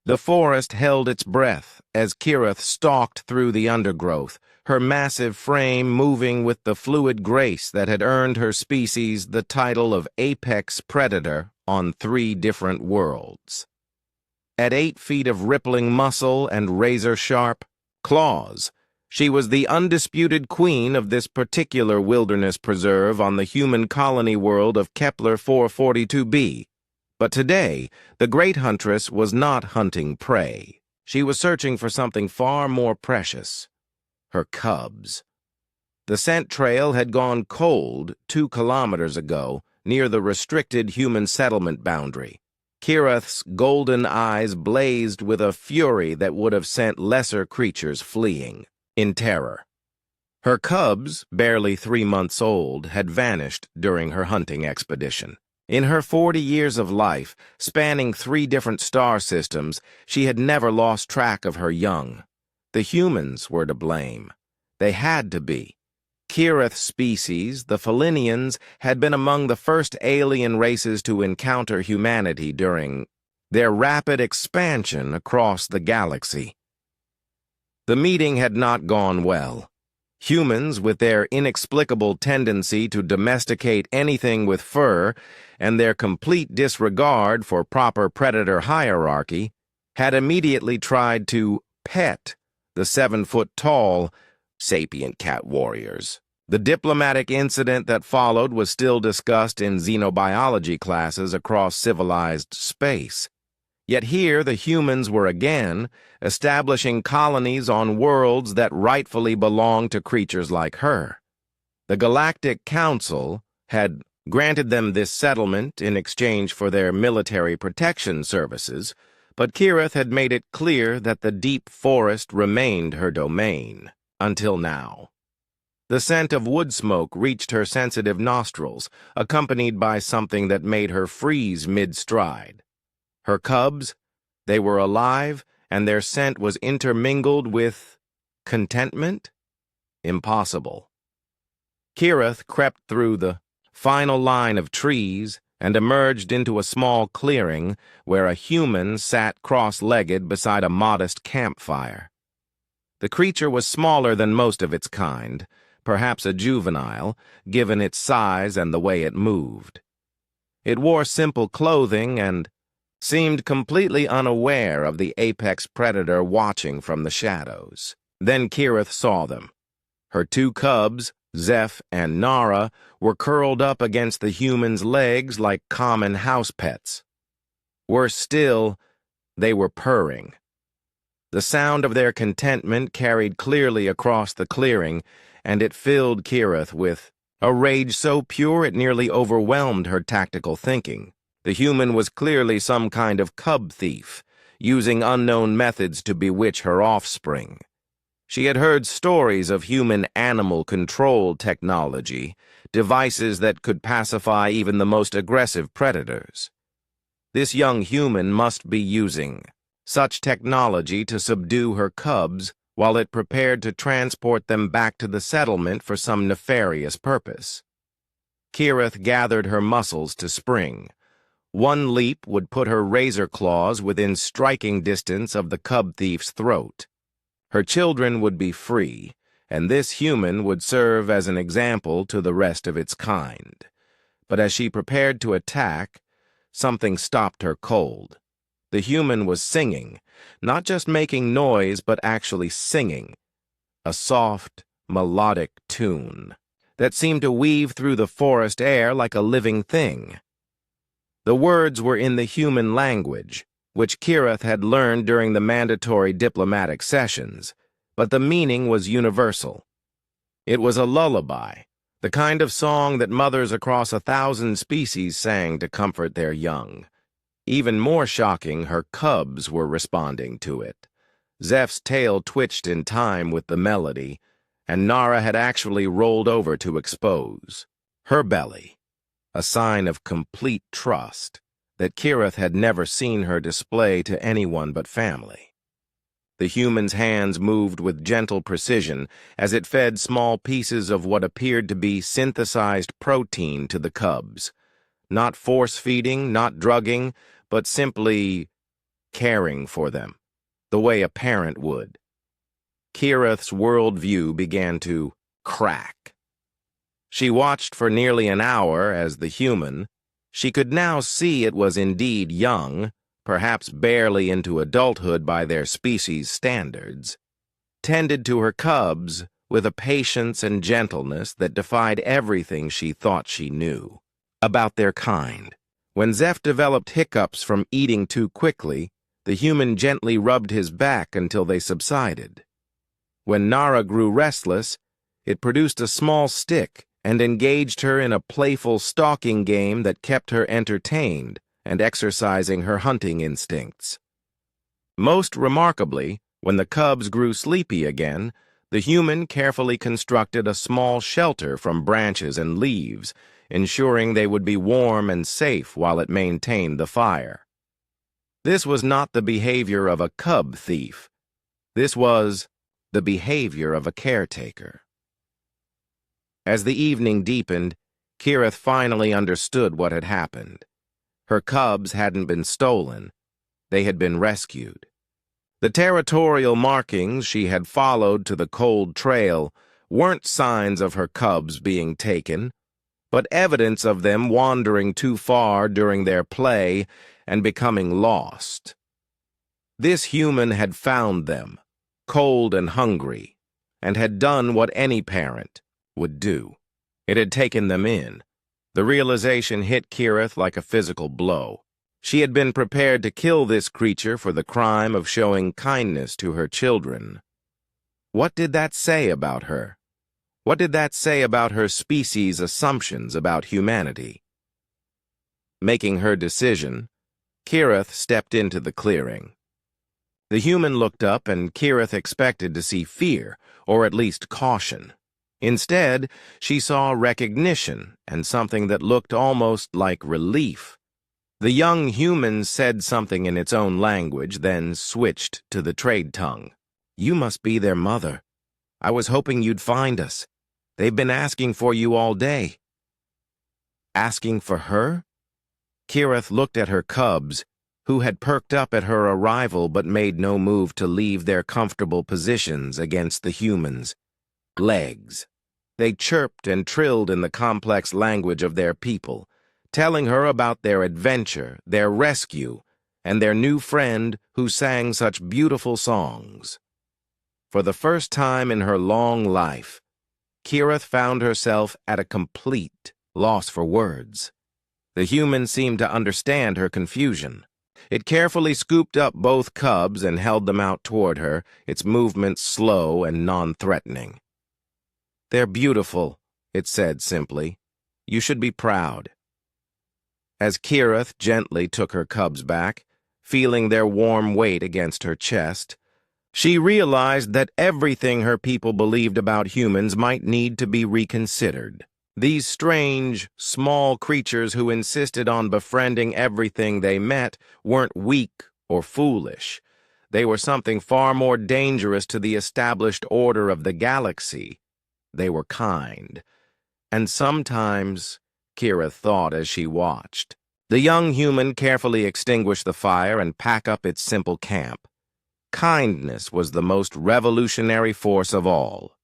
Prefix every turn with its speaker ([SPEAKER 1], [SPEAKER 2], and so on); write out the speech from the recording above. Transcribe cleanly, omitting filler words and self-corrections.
[SPEAKER 1] The forest held its breath as Kirith stalked through the undergrowth, her massive frame moving with the fluid grace that had earned her species the title of apex predator on 3 different worlds. At 8 feet of rippling muscle and razor-sharp claws, she was the undisputed queen of this particular wilderness preserve on the human colony world of Kepler 442b. But today, the great huntress was not hunting prey. She was searching for something far more precious: her cubs. The scent trail had gone cold 2 kilometers ago, near the restricted human settlement boundary. Kirith's golden eyes blazed with a fury that would have sent lesser creatures fleeing in terror. Her cubs, barely 3 months old, had vanished during her hunting expedition. In her 40 years of life, spanning 3 different star systems, she had never lost track of her young. The humans were to blame. They had to be. Kirith's species, the Felinians, had been among the first alien races to encounter humanity during their rapid expansion across the galaxy. The meeting had not gone well. Humans, with their inexplicable tendency to domesticate anything with fur and their complete disregard for proper predator hierarchy, had immediately tried to pet the 7-foot-tall, sapient cat warriors. The diplomatic incident that followed was still discussed in xenobiology classes across civilized space. Yet here the humans were again establishing colonies on worlds that rightfully belonged to creatures like her. The Galactic Council had granted them this settlement in exchange for their military protection services, but Kirith had made it clear that the deep forest remained her domain, until now. The scent of wood smoke reached her sensitive nostrils, accompanied by something that made her freeze mid-stride. Her cubs, they were alive, and their scent was intermingled with contentment? Impossible. Kirith crept through the final line of trees and emerged into a small clearing where a human sat cross-legged beside a modest campfire. The creature was smaller than most of its kind, perhaps a juvenile, given its size and the way it moved. It wore simple clothing and seemed completely unaware of the apex predator watching from the shadows. Then Kirith saw them. Her 2 cubs, Zeph and Nara, were curled up against the human's legs like common house pets. Worse still, they were purring. The sound of their contentment carried clearly across the clearing, and it filled Kirith with a rage so pure it nearly overwhelmed her tactical thinking. The human was clearly some kind of cub thief, using unknown methods to bewitch her offspring. She had heard stories of human animal control technology, devices that could pacify even the most aggressive predators. This young human must be using such technology to subdue her cubs while it prepared to transport them back to the settlement for some nefarious purpose. Kirith gathered her muscles to spring. One leap would put her razor claws within striking distance of the cub thief's throat. Her children would be free, and this human would serve as an example to the rest of its kind. But as she prepared to attack, something stopped her cold. The human was singing, not just making noise, but actually singing, a soft, melodic tune that seemed to weave through the forest air like a living thing. The words were in the human language, which Kirith had learned during the mandatory diplomatic sessions, but the meaning was universal. It was a lullaby, the kind of song that mothers across 1,000 species sang to comfort their young. Even more shocking, her cubs were responding to it. Zeph's tail twitched in time with the melody, and Nara had actually rolled over to expose her belly, a sign of complete trust that Kirith had never seen her display to anyone but family. The human's hands moved with gentle precision as it fed small pieces of what appeared to be synthesized protein to the cubs. Not force-feeding, not drugging, but simply caring for them, the way a parent would. Kirith's worldview began to crack. She watched for nearly an hour as the human. She could now see it was indeed young, perhaps barely into adulthood by their species' standards, tended to her cubs with a patience and gentleness that defied everything she thought she knew about their kind. When Zeph developed hiccups from eating too quickly, the human gently rubbed his back until they subsided. When Nara grew restless, it produced a small stick and engaged her in a playful stalking game that kept her entertained and exercising her hunting instincts. Most remarkably, when the cubs grew sleepy again, the human carefully constructed a small shelter from branches and leaves, ensuring they would be warm and safe while it maintained the fire. This was not the behavior of a cub thief. This was the behavior of a caretaker. As the evening deepened, Kirith finally understood what had happened. Her cubs hadn't been stolen. They had been rescued. The territorial markings she had followed to the cold trail weren't signs of her cubs being taken, but evidence of them wandering too far during their play and becoming lost. This human had found them, cold and hungry, and had done what any parent would do. It had taken them in. The realization hit Kirith like a physical blow. She had been prepared to kill this creature for the crime of showing kindness to her children. What did that say about her? What did that say about her species' assumptions about humanity? Making her decision, Kirith stepped into the clearing. The human looked up, and Kirith expected to see fear, or at least caution. Instead, she saw recognition and something that looked almost like relief. The young human said something in its own language, then switched to the trade tongue. "You must be their mother. I was hoping you'd find us. They've been asking for you all day." Asking for her? Kirith looked at her cubs, who had perked up at her arrival but made no move to leave their comfortable positions against the human's legs. They chirped and trilled in the complex language of their people, telling her about their adventure, their rescue, and their new friend who sang such beautiful songs. For the first time in her long life, Kirith found herself at a complete loss for words. The human seemed to understand her confusion. It carefully scooped up both cubs and held them out toward her, its movements slow and non-threatening. "They're beautiful," it said simply. "You should be proud." As Kirith gently took her cubs back, feeling their warm weight against her chest, she realized that everything her people believed about humans might need to be reconsidered. These strange, small creatures who insisted on befriending everything they met weren't weak or foolish. They were something far more dangerous to the established order of the galaxy. They were kind. And sometimes, Kirith thought as she watched, the young human carefully extinguished the fire and pack up its simple camp. Kindness was the most revolutionary force of all.